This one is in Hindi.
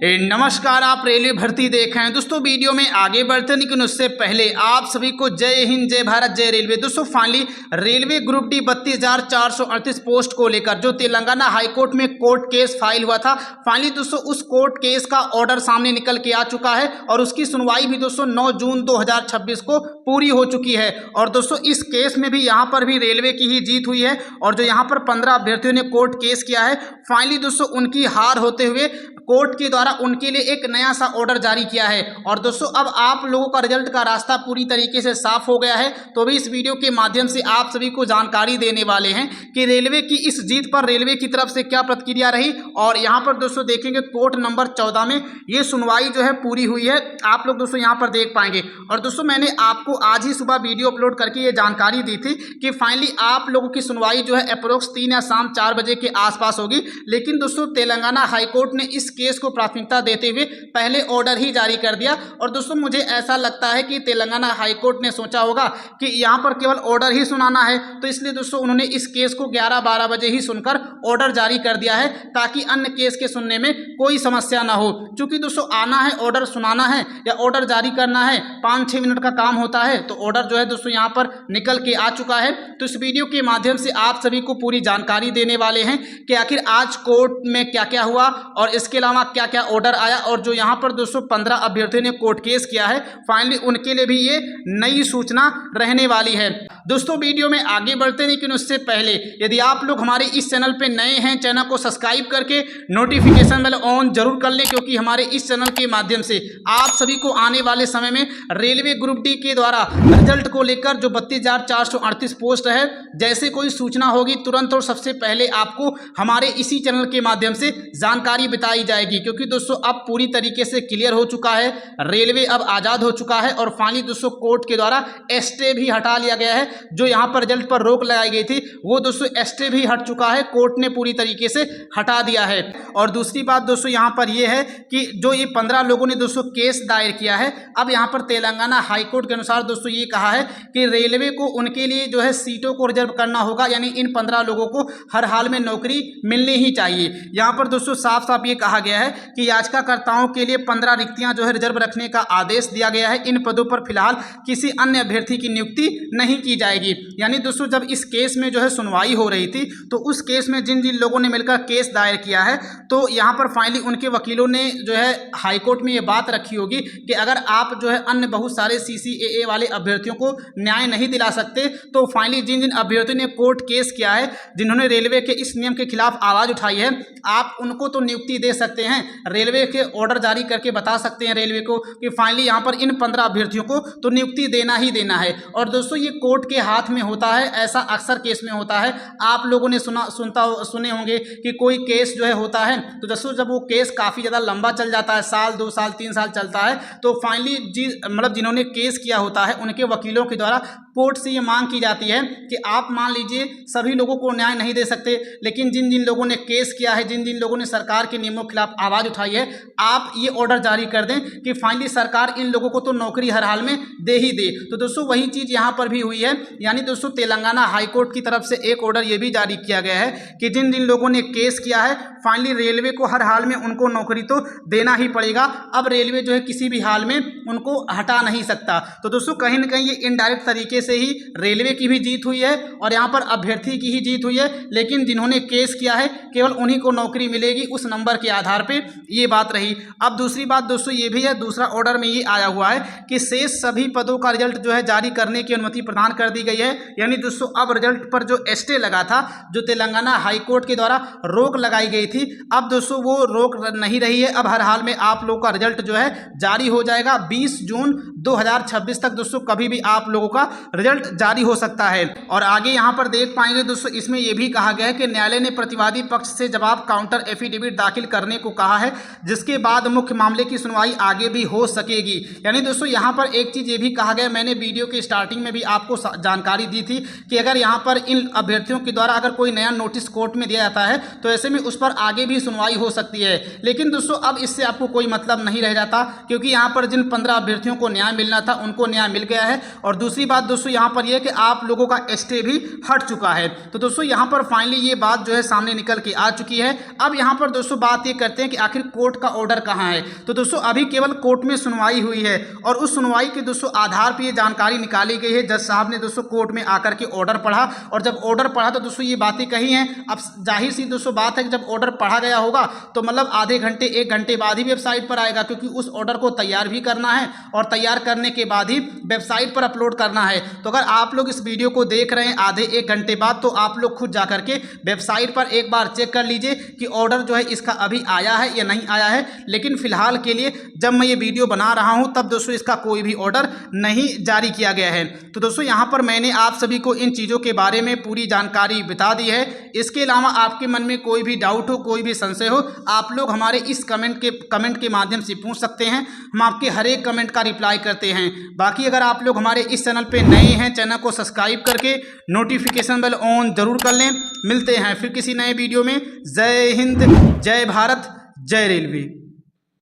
नमस्कार, आप रेलवे भर्ती देख रहे हैं। दोस्तों वीडियो में आगे बढ़ते हैं, लेकिन उससे पहले आप सभी को जय हिंद, जय भारत, जय रेलवे। दोस्तों finally railway group D 32,438 post को लेकर जो तेलंगाना हाईकोर्ट में कोर्ट केस फाइल हुआ था, फाइनली दोस्तों उस कोर्ट केस का ऑर्डर सामने निकल के आ चुका है और उसकी सुनवाई भी दोस्तों 9 जून 2026 को पूरी हो चुकी है। और दोस्तों इस केस में भी यहाँ पर भी रेलवे की ही जीत हुई है और जो यहाँ पर 15 अभ्यर्थियों ने कोर्ट केस किया है, फाइनली दोस्तों उनकी हार होते हुए कोर्ट के द्वारा उनके लिए एक नया सा ऑर्डर जारी किया है। और दोस्तों अब आप लोगों का रिजल्ट का रास्ता पूरी तरीके से साफ हो गया है। तो अभी इस वीडियो के माध्यम से आप सभी को जानकारी देने वाले हैं कि रेलवे की इस जीत पर रेलवे की तरफ से क्या प्रतिक्रिया रही। और यहाँ पर दोस्तों देखेंगे कोर्ट नंबर 14 में ये सुनवाई जो है पूरी हुई है, आप लोग दोस्तों यहाँ पर देख पाएंगे। और दोस्तों मैंने आपको आज ही सुबह वीडियो अपलोड करके ये जानकारी दी थी कि फाइनली आप लोगों की सुनवाई जो है अप्रोक्स 3 या शाम 4 बजे के आसपास होगी। लेकिन दोस्तों तेलंगाना हाईकोर्ट ने इस केस को प्राथमिकता देते हुए पहले ऑर्डर ही जारी कर दिया। और दोस्तों मुझे ऐसा लगता है कि तेलंगाना हाईकोर्ट ने सोचा होगा कि यहाँ पर केवल ऑर्डर ही सुनाना है, तो इसलिए दोस्तों उन्होंने इस केस को 11-12 बजे ही सुनकर ऑर्डर जारी कर दिया है ताकि अन्य केस के सुनने में कोई समस्या ना हो। क्योंकि दोस्तों आना है, ऑर्डर सुनाना है या ऑर्डर जारी करना है, 5-6 मिनट का काम होता है। तो ऑर्डर जो है दोस्तों यहाँ पर निकल के आ चुका है। तो इस वीडियो के माध्यम से आप सभी को पूरी जानकारी देने वाले हैं कि आखिर आज कोर्ट में क्या क्या हुआ और इसके अलावा क्या क्या ऑर्डर आया। और जो यहाँ पर 215 अभ्यर्थियों ने कोर्ट केस किया है, फाइनली उनके लिए भी ये नई सूचना रहने वाली है। दोस्तों वीडियो में आगे बढ़ते हैं, लेकिन उससे पहले यदि आप लोग हमारे इस चैनल पे नए हैं, चैनल को सब्सक्राइब करके नोटिफिकेशन बेल ऑन जरूर कर लें, क्योंकि हमारे इस चैनल के माध्यम से आप सभी को आने वाले समय में रेलवे ग्रुप डी के द्वारा रिजल्ट को लेकर जो 32,438 पोस्ट है, जैसे कोई सूचना होगी तुरंत और सबसे पहले आपको हमारे इसी चैनल के माध्यम से जानकारी बताई जाएगी। क्योंकि दोस्तों अब पूरी तरीके से क्लियर हो चुका है, रेलवे अब आज़ाद हो चुका है और फाइनली दोस्तों कोर्ट के द्वारा स्टे भी हटा लिया गया है। जो यहाँ पर रिजल्ट पर रोक लगाई गई थी वो दोस्तों स्टे भी हट चुका है, कोर्ट ने पूरी तरीके से हटा दिया है। और दूसरी बात दोस्तों यहाँ पर यह है कि जो ये 15 लोगों ने दोस्तों केस दायर किया है, अब यहाँ पर तेलंगाना हाईकोर्ट के अनुसार दोस्तों ये कहा है कि रेलवे को उनके लिए जो है सीटों को रिजर्व करना होगा, यानी इन 15 लोगों को हर हाल में नौकरी मिलनी ही चाहिए। यहाँ पर दोस्तों साफ साफ ये कहा गया है कि याचिकाकर्ताओं के लिए 15 रिक्तियां जो है रिजर्व रखने का आदेश दिया गया है। इन पदों पर फिलहाल किसी अन्य अभ्यर्थी की नियुक्ति नहीं की जाएगी। यानी दोस्तों जब इस केस में जो है सुनवाई हो रही थी, तो उस केस में जिन जिन लोगों ने मिलकर केस दायर किया है, तो यहाँ पर फाइनली उनके वकीलों ने जो है हाईकोर्ट में ये बात रखी होगी कि अगर आप जो है अन्य बहुत सारे CCAA वाले अभ्यर्थियों को न्याय नहीं दिला सकते, तो फाइनली जिन जिन अभ्यर्थियों ने कोर्ट केस किया है, जिन्होंने रेलवे के इस नियम के खिलाफ आवाज़ उठाई है, आप उनको तो नियुक्ति दे सकते हैं, रेलवे के ऑर्डर जारी करके बता सकते हैं रेलवे को कि फाइनली यहाँ पर इन 15 अभ्यर्थियों को तो नियुक्ति देना ही देना है। और दोस्तों ये कोर्ट के हाथ में होता है, ऐसा अक्सर केस में होता है। आप लोगों ने सुने होंगे कि कोई केस जो है होता है, तो दोस्तों जब वो केस काफ़ी ज़्यादा लंबा चल जाता है, साल 2 साल 3 साल चलता है, तो फाइनली मतलब जिन्होंने केस किया होता है उनके वकीलों के द्वारा कोर्ट से ये मांग की जाती है कि आप मान लीजिए सभी लोगों को न्याय नहीं दे सकते, लेकिन जिन जिन लोगों ने केस किया है, जिन जिन लोगों ने सरकार के नियमों के खिलाफ आवाज़ उठाई है, आप ये ऑर्डर जारी कर दें कि फाइनली सरकार इन लोगों को तो नौकरी हर हाल में दे ही दे। तो दोस्तों वही चीज़ यहाँ पर भी हुई है। यानी दोस्तों तेलंगाना हाईकोर्ट की तरफ से एक ऑर्डर ये भी जारी किया गया है कि जिन जिन लोगों ने केस किया है, फाइनली रेलवे को हर हाल में उनको नौकरी तो देना ही पड़ेगा। अब रेलवे जो है किसी भी हाल में उनको हटा नहीं सकता। तो दोस्तों कहीं ना कहीं ये इनडायरेक्ट तरीके से ही रेलवे की भी जीत हुई है और यहाँ पर अभ्यर्थी की ही जीत हुई है, लेकिन जिन्होंने केस किया है केवल उन्हीं को नौकरी मिलेगी उस नंबर के आधार पे, ये बात रही। अब दूसरी बात दोस्तों ये भी है, दूसरा ऑर्डर में ये आया हुआ है कि शेष सभी पदों का रिजल्ट जो है जारी करने की अनुमति प्रदान कर दी गई है। यानी दोस्तों अब रिजल्ट पर जो स्टे लगा था, जो तेलंगाना हाईकोर्ट के द्वारा रोक लगाई गई थी, अब दोस्तों वो रोक नहीं रही है। अब हर हाल में आप लोगों का रिजल्ट जो है जारी हो जाएगा 20 जून 2026 तक। दोस्तों कभी भी आप लोगों का रिजल्ट जारी हो सकता है। और आगे यहाँ पर देख पाएंगे दोस्तों इसमें यह भी कहा गया है कि न्यायालय ने प्रतिवादी पक्ष से जवाब काउंटर एफिडेविट दाखिल करने को कहा है, जिसके बाद मुख्य मामले की सुनवाई आगे भी हो सकेगी। यानी दोस्तों यहाँ पर एक चीज़ ये भी कहा गया, मैंने वीडियो के स्टार्टिंग में भी आपको जानकारी दी थी कि अगर यहाँ पर इन अभ्यर्थियों के द्वारा अगर कोई नया नोटिस कोर्ट में दिया जाता है, तो ऐसे में उस पर आगे भी सुनवाई हो सकती है। लेकिन दोस्तों अब इससे आपको कोई मतलब नहीं रह जाता, क्योंकि यहाँ पर जिन 15 अभ्यर्थियों को न्याय मिलना था उनको न्याय मिल गया है। और दूसरी बात दोस्तों यहाँ पर यह कि आप लोगों का स्टे भी हट चुका है। तो दोस्तों यहाँ पर फाइनली ये बात जो है सामने निकल के आ चुकी है। अब यहाँ पर दोस्तों बात ये करते हैं कि आखिर कोर्ट का ऑर्डर कहाँ है। तो दोस्तों अभी केवल कोर्ट में सुनवाई हुई है और उस सुनवाई के दोस्तों आधार पर ये जानकारी निकाली गई है। जज साहब ने दोस्तों कोर्ट में आकर के ऑर्डर पढ़ा और जब ऑर्डर पढ़ा तो दोस्तों ये बातें कही हैं। अब जाहिर सी दोस्तों बात है कि जब ऑर्डर पढ़ा गया होगा तो मतलब आधे घंटे 1 घंटे बाद ही वेबसाइट पर आएगा, क्योंकि उस ऑर्डर को तैयार भी करना है और तैयार करने के बाद ही वेबसाइट पर अपलोड करना है। तो अगर आप लोग इस वीडियो को देख रहे हैं आधे 1 घंटे बाद तो आप लोग खुद जाकर के वेबसाइट पर एक बार चेक कर लीजिए कि ऑर्डर जो है इसका अभी आया है या नहीं आया है। लेकिन फिलहाल के लिए जब मैं ये वीडियो बना रहा हूं तब दोस्तों इसका कोई भी ऑर्डर नहीं जारी किया गया है। तो दोस्तों यहाँ पर मैंने आप सभी को इन चीज़ों के बारे में पूरी जानकारी बता दी है। इसके अलावा आपके मन में कोई भी डाउट हो, कोई भी संशय हो, आप लोग हमारे इस कमेंट के माध्यम से पूछ सकते हैं। हम आपके हर एक कमेंट का रिप्लाई करते हैं। बाकी अगर आप लोग हमारे इस चैनल पे नए हैं, चैनल को सब्सक्राइब करके नोटिफिकेशन बेल ऑन जरूर कर लें। मिलते हैं फिर किसी नए वीडियो में। जय हिंद, जय भारत, जय रेलवे।